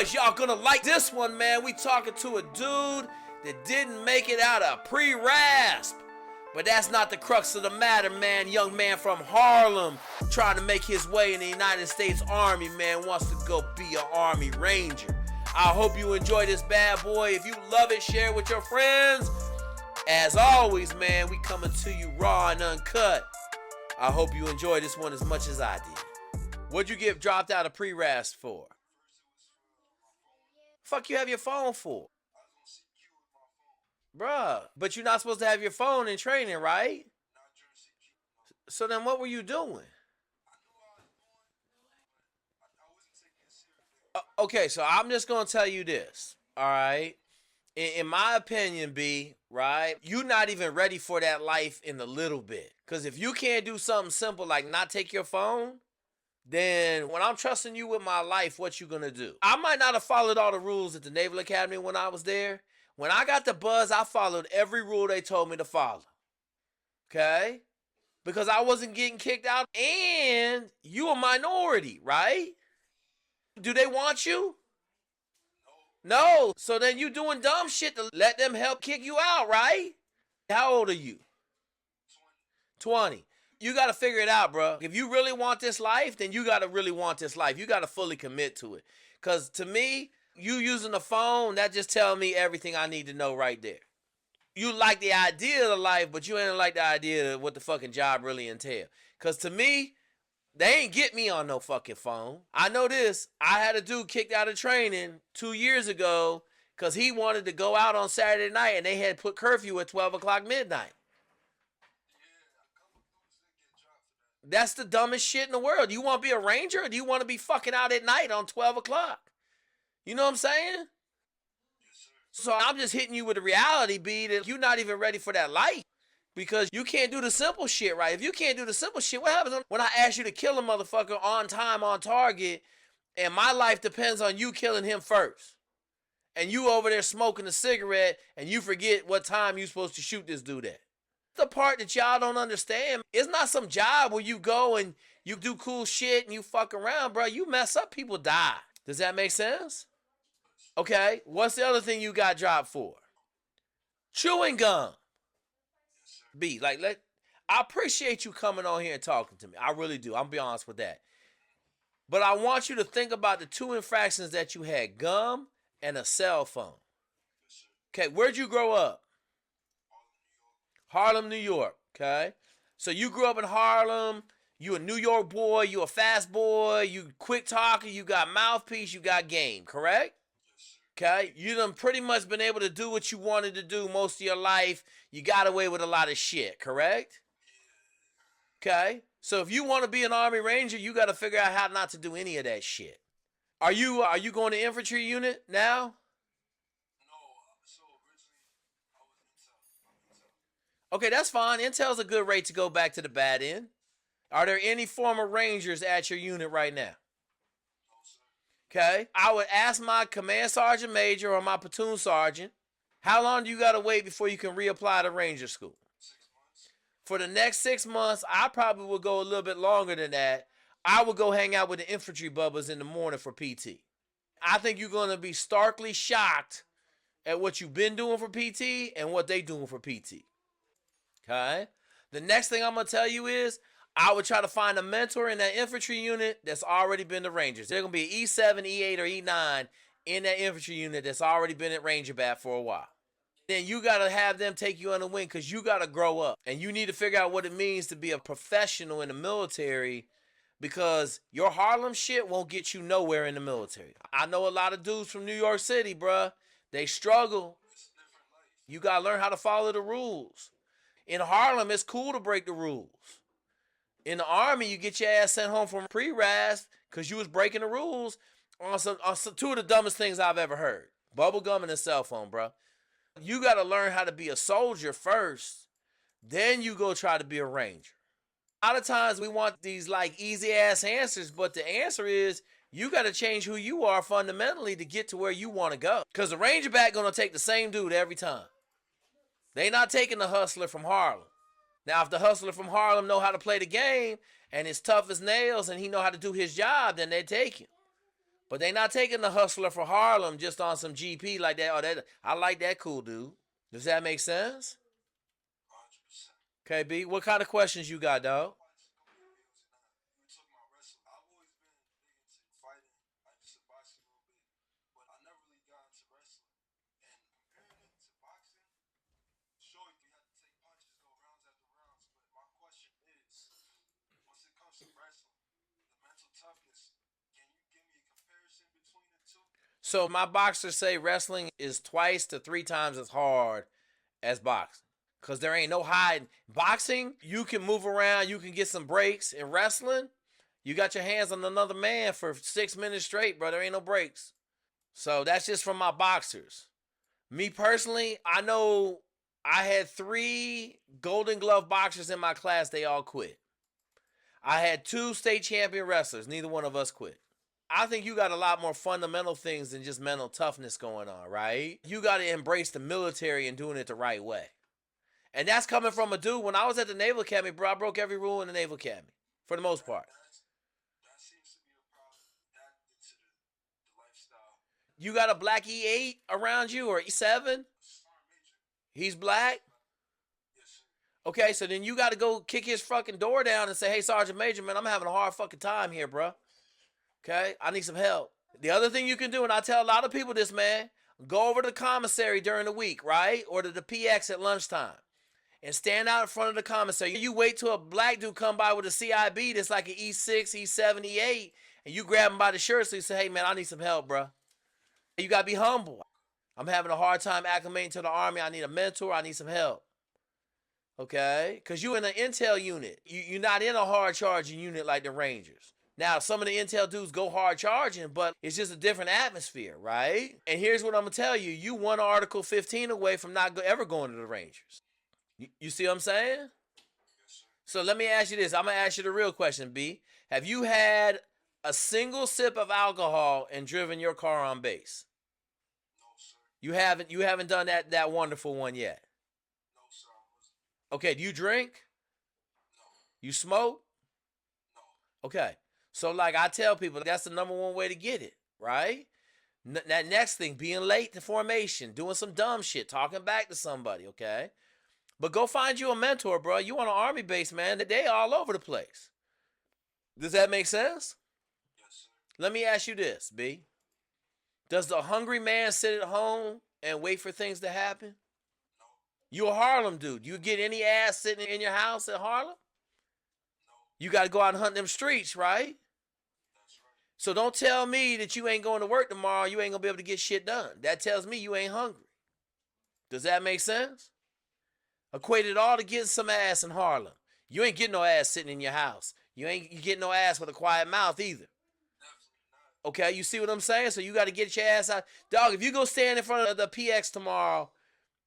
boys, y'all gonna like this one, man. We talking to a dude that didn't make it out of pre-rasp. But that's not the crux of the matter, man. Young man from Harlem trying to make his way in the United States Army, man. Wants to go be an Army Ranger. I hope you enjoy this bad boy. If you love it, share it with your friends. As always, man, we coming to you raw and uncut. I hope you enjoy this one as much as I did. What'd you get dropped out of pre-rasp for? Fuck you have your phone for? Bruh, but you're not supposed to have your phone in training, right? So then what were you doing? Okay, so I'm just going to tell you this, all right? In my opinion, B, right, you're not even ready for that life in a little bit. Because if you can't do something simple like not take your phone, then when I'm trusting you with my life, what you going to do? I might not have followed all the rules at the Naval Academy when I was there. When I got the buzz, I followed every rule they told me to follow. Okay? Because I wasn't getting kicked out. And you a minority, right? Do they want you? No. So then you doing dumb shit to let them help kick you out, right? How old are you? 20. You got to figure it out, bro. If you really want this life, then you got to really want this life. You got to fully commit to it. Because to me, you using the phone, that just tell me everything I need to know right there. You like the idea of the life, but you ain't like the idea of what the fucking job really entail. Because to me, they ain't get me on no fucking phone. I know this. I had a dude kicked out of training 2 years ago because he wanted to go out on Saturday night and they had put curfew at 12 o'clock midnight. That's the dumbest shit in the world. Do you want to be a ranger or do you want to be fucking out at night on 12 o'clock? You know what I'm saying? So I'm just hitting you with the reality, B, that you're not even ready for that life. Because you can't do the simple shit, right? If you can't do the simple shit, what happens when I ask you to kill a motherfucker on time, on target, and my life depends on you killing him first? And you over there smoking a cigarette, and you forget what time you supposed to shoot this dude at. The part that y'all don't understand, it's not some job where you go and you do cool shit and you fuck around, bro. You mess up, people die. Does that make sense? Okay, what's the other thing you got dropped for? Chewing gum. B, I appreciate you coming on here and talking to me. I really do. I'm be honest with that. But I want you to think about the two infractions that you had, gum and a cell phone. Okay, where'd you grow up? Harlem, New York. Okay, so you grew up in Harlem. You a New York boy. You a fast boy. You quick talker. You got mouthpiece. You got game, correct? Okay, you done pretty much been able to do what you wanted to do most of your life. You got away with a lot of shit, correct? Okay, so if you want to be an Army Ranger, you got to figure out how not to do any of that shit. Are you going to infantry unit now? Okay, that's fine. Intel's a good rate to go back to the bad end. Are there any former Rangers at your unit right now? Okay, I would ask my command sergeant major or my platoon sergeant, how long do you got to wait before you can reapply to Ranger School? 6 months. For the next 6 months, I probably would go a little bit longer than that. I would go hang out with the infantry bubbas in the morning for PT. I think you're going to be starkly shocked at what you've been doing for PT and what they doing for PT. Okay? The next thing I'm going to tell you is, I would try to find a mentor in that infantry unit that's already been to Rangers. There's going to be an E7, E8, or E9 in that infantry unit that's already been at Ranger Bat for a while. Then you got to have them take you on the wing because you got to grow up. And you need to figure out what it means to be a professional in the military because your Harlem shit won't get you nowhere in the military. I know a lot of dudes from New York City, bruh. They struggle. You got to learn how to follow the rules. In Harlem, it's cool to break the rules. In the Army, you get your ass sent home from pre-rasp because you was breaking the rules on two of the dumbest things I've ever heard. Bubblegum and a cell phone, bro. You got to learn how to be a soldier first. Then you go try to be a ranger. A lot of times we want these easy-ass answers, but the answer is you got to change who you are fundamentally to get to where you want to go. Because the ranger back going to take the same dude every time. They not taking the hustler from Harlem. Now, if the hustler from Harlem know how to play the game and is tough as nails and he know how to do his job, then they take him. But they not taking the hustler for Harlem just on some GP like that. Oh, that I like that cool dude. Does that make sense? Okay, B. What kind of questions you got, dog? So my boxers say wrestling is twice to three times as hard as boxing. Cause there ain't no hiding. Boxing, you can move around, you can get some breaks. In wrestling, you got your hands on another man for 6 minutes straight, bro. There ain't no breaks. So that's just from my boxers. Me personally, I know I had 3 Golden Glove boxers in my class. They all quit. I had 2 state champion wrestlers. Neither one of us quit. I think you got a lot more fundamental things than just mental toughness going on, right? You got to embrace the military and doing it the right way. And that's coming from a dude. When I was at the Naval Academy, bro, I broke every rule in the Naval Academy for the most part. You got a black E8 around you or E7? He's black? Okay, so then you got to go kick his fucking door down and say, hey, Sergeant Major, man, I'm having a hard fucking time here, bro. Okay, I need some help. The other thing you can do, and I tell a lot of people this, man, go over to the commissary during the week, right? Or to the PX at lunchtime. And stand out in front of the commissary. You wait till a black dude come by with a CIB that's like an E6, E7, E8, and you grab him by the shirt so you say, hey, man, I need some help, bro. You got to be humble. I'm having a hard time acclimating to the Army. I need a mentor. I need some help. Okay? Because you're in an intel unit. You're not in a hard charging unit like the Rangers. Now, some of the intel dudes go hard charging, but it's just a different atmosphere, right? And here's what I'm going to tell you. You one Article 15 away from not ever going to the Rangers. You see what I'm saying? So let me ask you this. I'm going to ask you the real question, B. Have you had a single sip of alcohol and driven your car on base? You haven't done that wonderful one yet? Okay, do you drink? You smoke? Okay. So like I tell people, that's the number one way to get it, right? That next thing, being late to formation, doing some dumb shit, talking back to somebody, okay? But go find you a mentor, bro. You on an Army base, man. They all over the place. Does that make sense? Let me ask you this, B. Does the hungry man sit at home and wait for things to happen? You a Harlem dude. You get any ass sitting in your house in Harlem? You got to go out and hunt them streets, right? So don't tell me that you ain't going to work tomorrow. You ain't going to be able to get shit done. That tells me you ain't hungry. Does that make sense? Equate it all to getting some ass in Harlem. You ain't getting no ass sitting in your house. You getting no ass with a quiet mouth either. Okay, you see what I'm saying? So you got to get your ass out. Dog, if you go stand in front of the PX tomorrow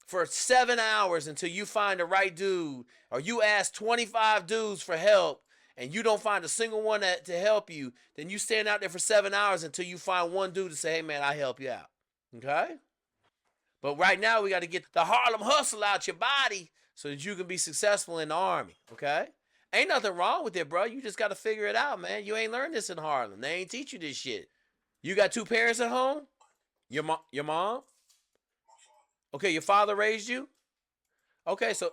for 7 hours until you find the right dude, or you ask 25 dudes for help and you don't find a single one to help you, then you stand out there for 7 hours until you find one dude to say, hey man, I help you out. Okay? But right now we got to get the Harlem hustle out your body so that you can be successful in the Army. Okay? Ain't nothing wrong with it, bro. You just got to figure it out, man. You ain't learned this in Harlem. They ain't teach you this shit. You got 2 parents at home? Your mom? Okay, your father raised you? Okay, so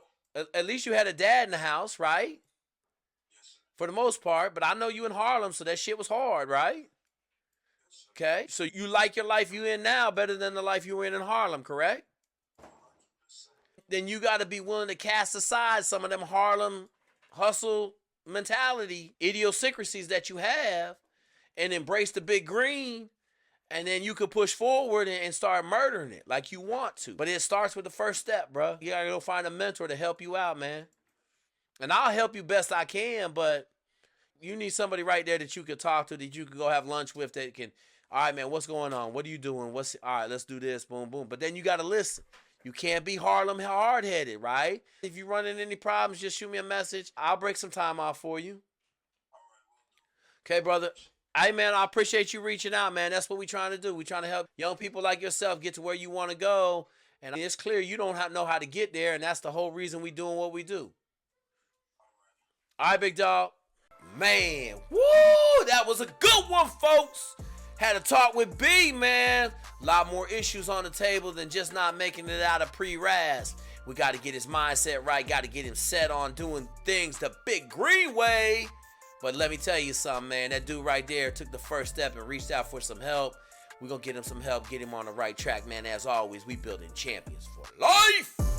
at least you had a dad in the house, right? For the most part. But I know you in Harlem, so that shit was hard, right? Okay, so you like your life you in now better than the life you were in Harlem, correct? Then you got to be willing to cast aside some of them Harlem hustle mentality idiosyncrasies that you have and embrace the big green, and then you could push forward and start murdering it like you want to. But it starts with the first step, bro. You gotta go find a mentor to help you out, man. And I'll help you best I can, but you need somebody right there that you can talk to, that you can go have lunch with, that can, all right, man, what's going on? What are you doing? All right, let's do this, boom, boom. But then you gotta listen. You can't be Harlem hard-headed, right? If you're running any problems, just shoot me a message. I'll break some time off for you. Okay, brother. Hey, man, I appreciate you reaching out, man. That's what we're trying to do. We're trying to help young people like yourself get to where you want to go. And it's clear you don't know how to get there, and that's the whole reason we doing what we do. All right, big dog. Man, woo, that was a good one, folks. Had a talk with B, man. A lot more issues on the table than just not making it out of pre-Raz. We got to get his mindset right. Got to get him set on doing things the big green way. But let me tell you something, man. That dude right there took the first step and reached out for some help. We're going to get him some help, get him on the right track, man. As always, we building champions for life.